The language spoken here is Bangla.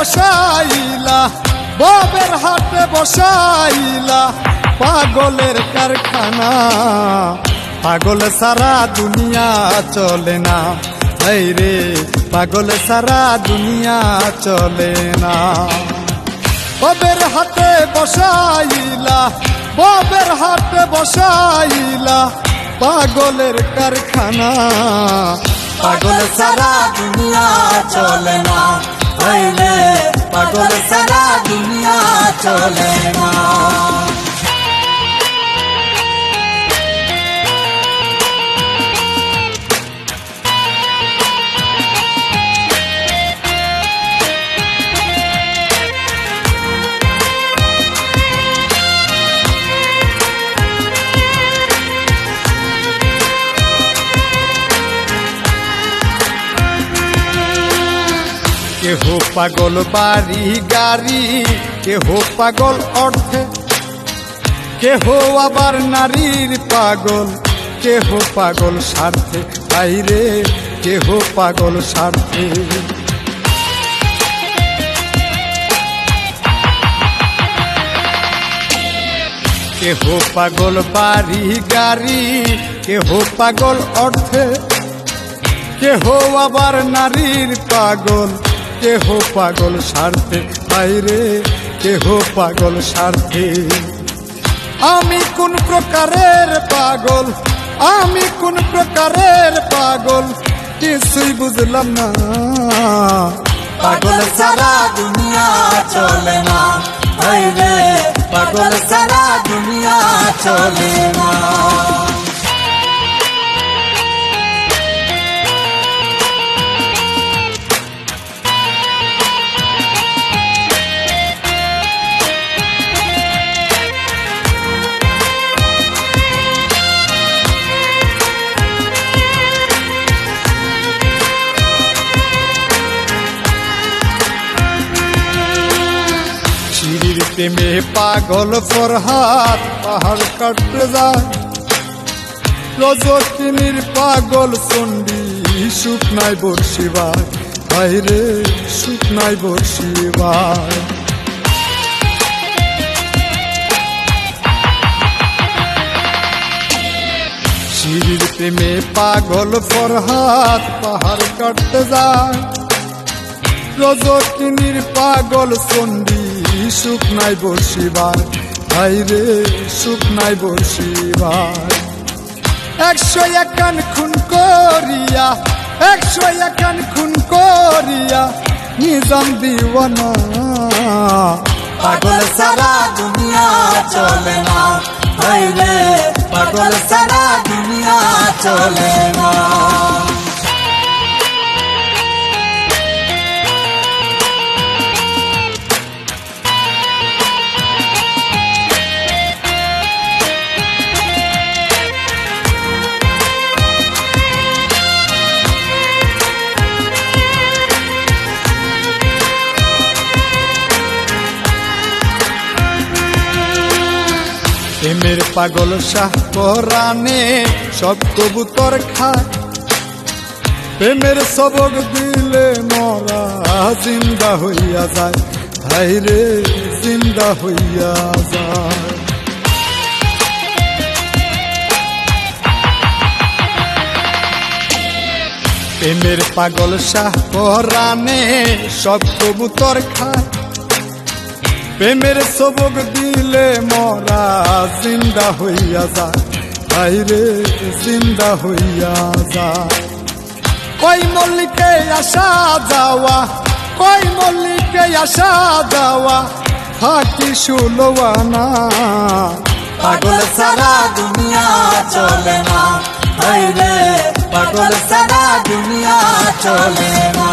বসাইলা, ববের হাটে বসাইলা পাগলের কারখানা। পাগল সারা দুনিয়া চলে না, এই রে পাগল সারা দুনিয়া চলে না। ববের হাটে বসাইলা, ববের হাটে বসাইলা পাগলের কারখানা। পাগল সারা দুনিয়া চলে না, এই রে পাগল সারা দুনিয়া চলে না। কেহ পাগল বাড়ি গাড়ি, কেহ পাগল অর্থে, কেহ আবার নারীর পাগল, কেহ পাগল স্বার্থে, বাইরে কেহ পাগল স্বার্থে। কেহ পাগল বাড়ি গাড়ি, কেহ পাগল অর্থে, কেহ আবার নারীর পাগল, কেহ পাগল স্বার্থে, বাইরে কেহ পাগল স্বার্থে। আমি কোন প্রকারের পাগল, আমি কোন প্রকারের পাগল কিছুই বুঝলাম না। পাগল সারা দুনিয়া চলে না, এই রে পাগল সারা দুনিয়া চলে না। শিরির প্রেমে পাগল ফরহাদ পাহাড় কাটতে যায়, রজকিনীর পাগল চণ্ডী শুকনাই বর্ষিবার, বাইরে শুকনাই বর্ষিবার। শিরির প্রেমে পাগল ফরহাদ পাহাড় কাটতে যায়, রজকিনীর পাগল চণ্ডী শুকনাই বর্ষিবার, বাইরে শুকনাই বর্ষিবার। 101 খুন করিয়া, 101 খুন করিয়া নিজাম দিওয়ানা। পাগল সারা দুনিয়া চলে না, এই রে পাগল সারা দুনিয়া চলে না। প্রেমের পাগল শাহ পরাণে সব কবুতর খায়, প্রেমের সবক দিলে মরা জিন্দা হইয়া যায়, হায়রে জিন্দা হইয়া যায়। প্রেমের পাগল শাহ পরাণে সব কবুতর খায়, প্রেমের সবক দিলে মরা জিন্দা হইয়া যায়, বাইরে জিন্দা হইয়া যায়। কই মল্লিকে আসা যাওয়া, কই মল্লিকে আসা যাওয়া থাকি সুলওয়ানা। পাগল সারা দুনিয়া চলে না, এই রে পাগল সারা দুনিয়া চলে না।